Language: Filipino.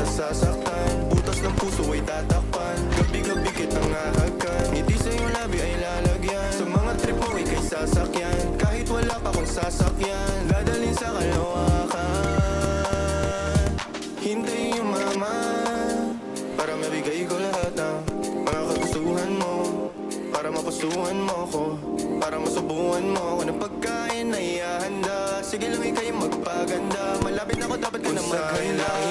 sa sasaktan, butas ng puso ay tatakpan, gabi-gabi kitang hahagan, ngiti sa'yo labi ay lalagyan, sa mga trip mo ika'y sasakyan, kahit wala pa kong sasakyan, dadalhin sa kalawakan. Hintayin yung mama para mabigay ko lahat ng mga kagustuhan mo, para mapusuhan mo ko, para masubuhan mo ako ng pagkain na ihahanda. Sige lang ika'y magpaganda, malapit na ako dapat ka na maghanda.